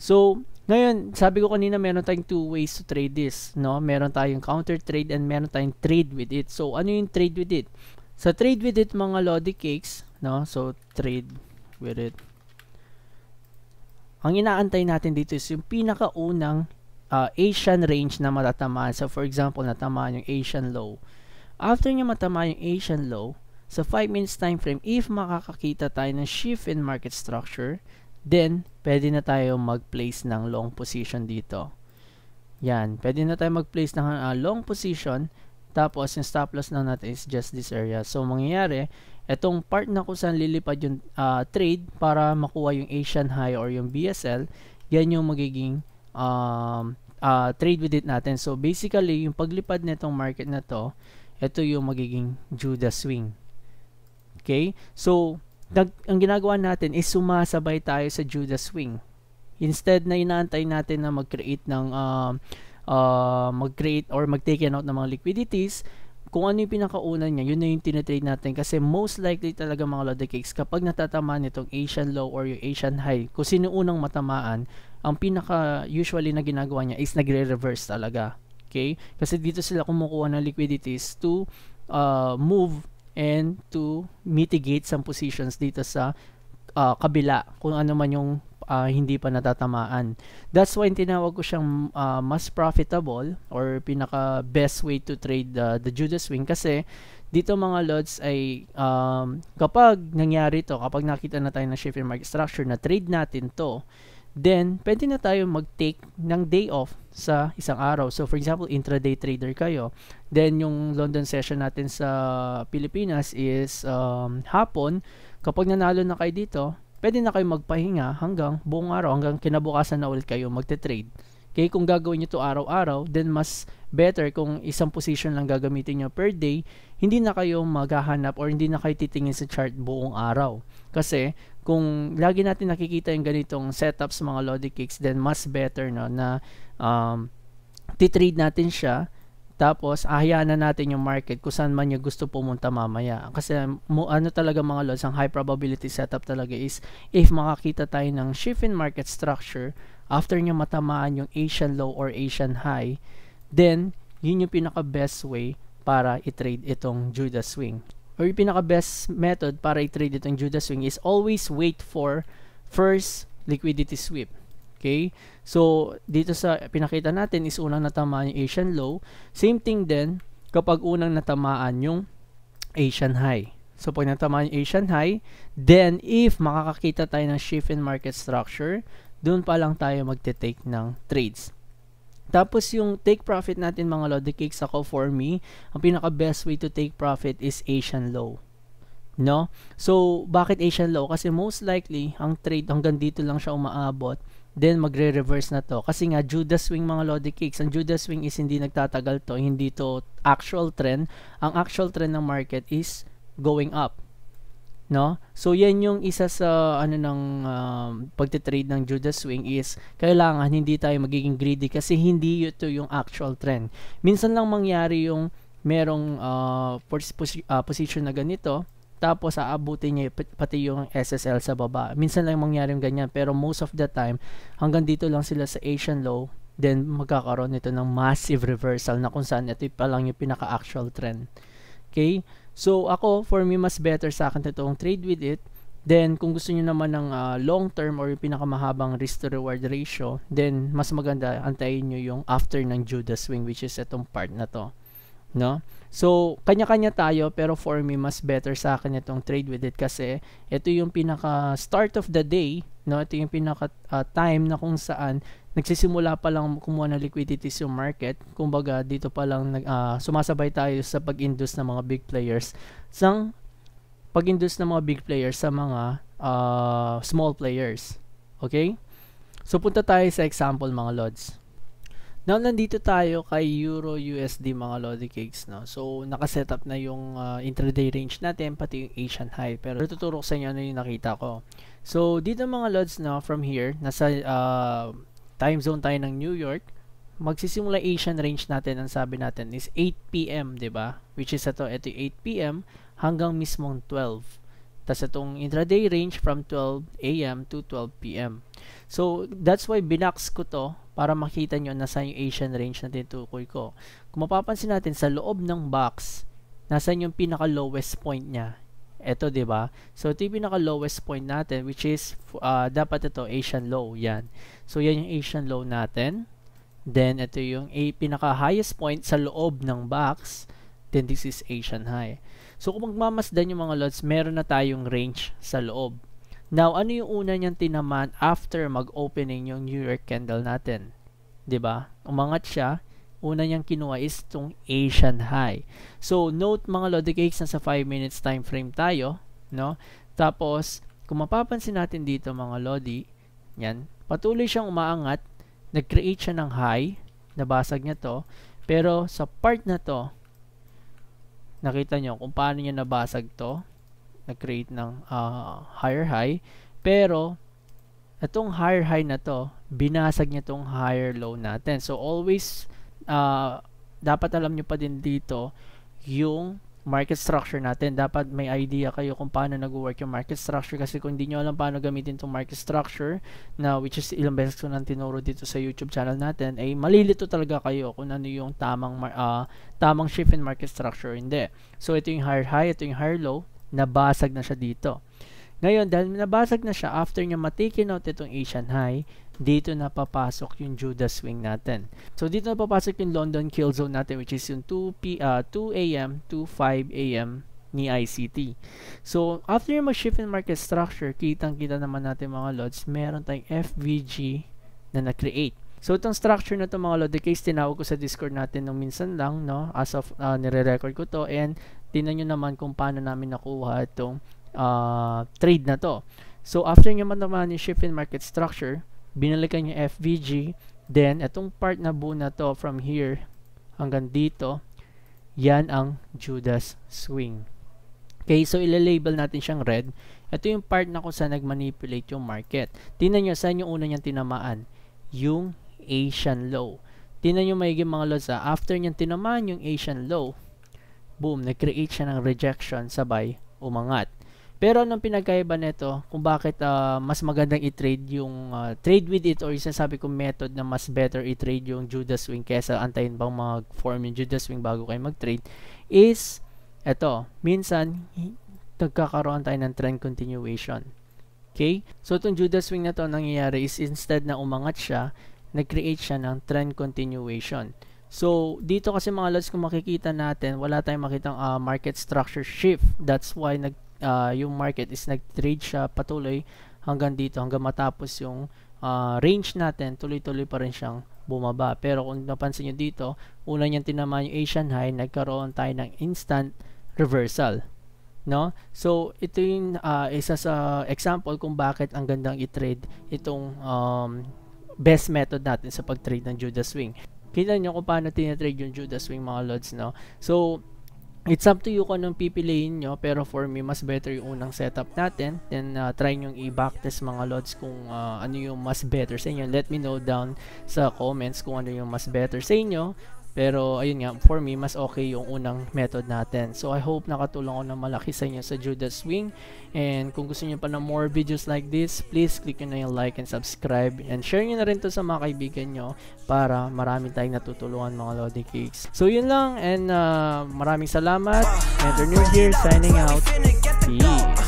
So, ngayon, sabi ko kanina meron tayong two ways to trade this, no? Meron tayong counter trade and meron tayong trade with it. So, ano yung trade with it? Sa trade with it, mga Lodi Cakes, no? So, trade with it. Ang inaantay natin dito is yung pinakaunang Asian range na matatamaan. So, for example, natamaan yung Asian low. After nyo matamaan yung Asian low, sa 5 minutes time frame, if makakakita tayo ng shift in market structure, then, pwede na tayo mag-place ng long position dito. Yan. Pwede na tayo mag-place ng long position. Tapos, yung stop loss lang natin is just this area. So, mangyayari, itong part na kung saan lilipad yung trade para makuha yung Asian high or yung BSL, yan yung magiging trade with it natin. So, basically, yung paglipad nitong market na to, ito yung magiging Judas swing. Okay? So, ang ginagawa natin is sumasabay tayo sa Judas swing. Instead na inaantay natin na mag-create ng mag-create or mag-take out ng mga liquidities, kung ano yung pinakauna niya, yun na yung tinatrade natin. Kasi most likely talaga mga Lodi Cakes, kapag natatamaan itong Asian low or yung Asian high, kung sino unang matamaan, ang pinaka usually na ginagawa niya is nagre-reverse talaga. Okay? Kasi dito sila kumukuha ng liquidities to move and to mitigate some positions dito sa kabila kung ano man yung hindi pa natatamaan. That's why tinawag ko siyang mas profitable or pinaka best way to trade the Judas swing, kasi dito mga lods ay kapag nangyari to, kapag nakita na tayo ng shift in market structure na trade natin to, then pwede na tayo mag-take ng day off sa isang araw. So for example, intraday trader kayo, then yung London session natin sa Pilipinas is hapon. Kapag nanalo na kayo dito, pwede na kayo magpahinga hanggang buong araw, hanggang kinabukasan na ulit kayo magte-trade. Okay, kung gagawin nyo to araw-araw, then mas better kung isang position lang gagamitin nyo per day, hindi na kayo maghahanap or hindi na kayo titingin sa chart buong araw. Kasi kung lagi natin nakikita yung ganitong setups mga Lodi Cakes, then mas better no, na titrade natin siya, tapos ahayaan na natin yung market kung saan man niya gusto pumunta mamaya. Kasi ano talaga mga lods, ang high probability setup talaga is if makakita tayo ng shift in market structure after niya matamaan yung Asian low or Asian high, then yun yung pinaka best way para i-trade itong Judas swing. Or yung pinaka best method para i-trade itong Judas swing is always wait for first liquidity sweep. Okay? So, dito sa pinakita natin is unang natamaan yung Asian low. Same thing din kapag unang natamaan yung Asian high. So, pag natamaan yung Asian high, then if makakakita tayo ng shift in market structure, doon pa lang tayo magte-take ng trades. Tapos yung take profit natin mga Lodi Cakes, ako for me, ang pinaka best way to take profit is Asian low. No? So, bakit Asian low? Kasi most likely, ang trade hanggang dito lang siya umaabot, then magre-reverse na to. Kasi nga, Judas swing mga Lodi Cakes, ang Judas swing is hindi nagtatagal to, hindi to actual trend. Ang actual trend ng market is going up. No? So, yan yung isa sa pagtitrade ng Judas swing is kailangan hindi tayo magiging greedy kasi hindi ito yung actual trend. Minsan lang mangyari yung merong position na ganito, tapos aabutin niya pati yung SSL sa baba. Minsan lang mangyari yung ganyan, pero most of the time hanggang dito lang sila sa Asian low, then magkakaroon nito ng massive reversal na kung saan ito pa lang yung pinaka-actual trend. Okay? So, ako, for me, mas better sa akin itong trade with it. Then, kung gusto niyo naman ng long term or yung pinakamahabang risk to reward ratio, then, mas maganda, antayin nyo yung after ng Judas swing, which is itong part na to. No? So, kanya-kanya tayo, pero for me, mas better sa akin itong trade with it kasi ito yung pinaka start of the day, no? Ito yung pinaka time na kung saan nagsisimula pa lang kumuha ng liquidities yung market. Kumbaga, dito pa lang sumasabay tayo sa pag-induce ng mga big players sa mga small players. Okay? So, punta tayo sa example mga lods. Now, nandito tayo kay Euro USD mga Lodi Cakes, no? So, nakasetup na yung intraday range natin, pati yung Asian high. Pero tuturo ko sa inyo ano yung nakita ko. So, dito mga Lods, no, from here, nasa time zone tayo ng New York, magsisimula Asian range natin, ang sabi natin is 8 PM, diba? Which is ito 8 PM hanggang mismong 12. Tapos itong intraday range from 12 AM to 12 PM. So, that's why binox ko to para makita nyo nasa yung Asian range na tinutukoy ko. Kung mapapansin natin sa loob ng box, nasa yung pinaka lowest point niya. Ito, 'di ba? So, ito yung pinaka lowest point natin, which is dapat ito Asian low, yan. So, yan yung Asian low natin. Then, ito yung pinaka highest point sa loob ng box. Then, this is Asian high. So, kung magmamasdan yung mga lods, meron na tayong range sa loob. Now, ano yung una niyang tinamaan after mag-opening yung New York candle natin? 'Di ba? Umangat siya. Una niyang kinuha is itong Asian high. So, note mga Lodi Cakes, nasa 5 minutes time frame tayo, no? Tapos, kung mapapansin natin dito mga Lodi, yan, patuloy siyang umaangat, nag-create siya ng high, nabasag niya to, pero sa part na to, nakita nyo kung paano niya nabasag to, nag-create ng higher high, pero itong higher high na to, binasag niya tong higher low natin. So always dapat alam nyo pa din dito yung market structure natin. Dapat may idea kayo kung paano nag-work yung market structure, kasi kung hindi nyo alam paano gamitin tong market structure, na which is ilang beses ko nang tinuro dito sa YouTube channel natin, ay malilito talaga kayo kung ano yung tamang shift in market structure, hindi. So ito yung higher high, ito yung higher low, nabasag na siya dito. Ngayon, dahil nabasag na siya, after niya ma-take out itong Asian high, dito na papasok yung Judas swing natin. So, dito na papasok yung London kill zone natin, which is yung 2 a.m. to 5 a.m. ni ICT. So, after yung mag-shift in market structure, kitang-kita naman natin mga lods, meron tayong FVG na na-create. So, itong structure na ito mga Lodi Cakes, tinawag ko sa Discord natin nung minsan lang, no? As of, nire-record ko to, and tingnan nyo naman kung paano namin nakuha itong trade na to. So, after nyo naman yung shift in market structure, binalikan yung FVG, then, itong part na buo na to, from here hanggang dito, yan ang Judas swing. Okay, so ilalabel natin siyang red. Ito yung part na kung saan nag-manipulate yung market. Tingnan nyo, saan yung una niyang tinamaan? Yung Asian low. Tingnan nyo maigi mga lods, after niyang tinamaan yung Asian low, boom, nag-create siya ng rejection, sabay umangat. Pero anong pinagkaiba nito kung bakit mas magandang i-trade yung trade with it, or yung sinasabi kong method na mas better i-trade yung Judas swing kesa antayin bang mag-form yung Judas swing bago kayo mag-trade, is eto, minsan nagkakaroon tayo ng trend continuation. Okay? So itong Judas swing na to, nangyayari is instead na umangat siya, nag-create siya ng trend continuation. So, dito kasi mga lods, kung makikita natin, wala tayong makitang market structure shift. That's why yung market is nag-trade siya patuloy hanggang dito, hanggang matapos yung range natin, tuloy-tuloy pa rin siyang bumaba. Pero kung napansin nyo dito, una niyang tinamaan yung Asian high, nagkaroon tayo ng instant reversal. No? So, ito yung isa sa example kung bakit ang gandang i-trade itong best method natin sa pag-trade ng Judas swing. Kita nyo kung paano tinatrade yung Judas swing mga lods, no? So, it's up to you kung anong pipiliin nyo, pero for me, mas better yung unang setup natin. Then, try nyo i-backtest mga lods kung ano yung mas better sa inyo. Let me know down sa comments kung ano yung mas better sa inyo. Pero, ayun nga, for me, mas okay yung unang method natin. So, I hope nakatulong ko na malaki sa inyo sa Judas swing. And kung gusto niyo pa ng more videos like this, please click nyo na yung like and subscribe. And share nyo na rin to sa mga kaibigan nyo para marami tayong natutulungan mga Lodi Cakes. So, yun lang. And maraming salamat. Enter New here, signing out. Peace.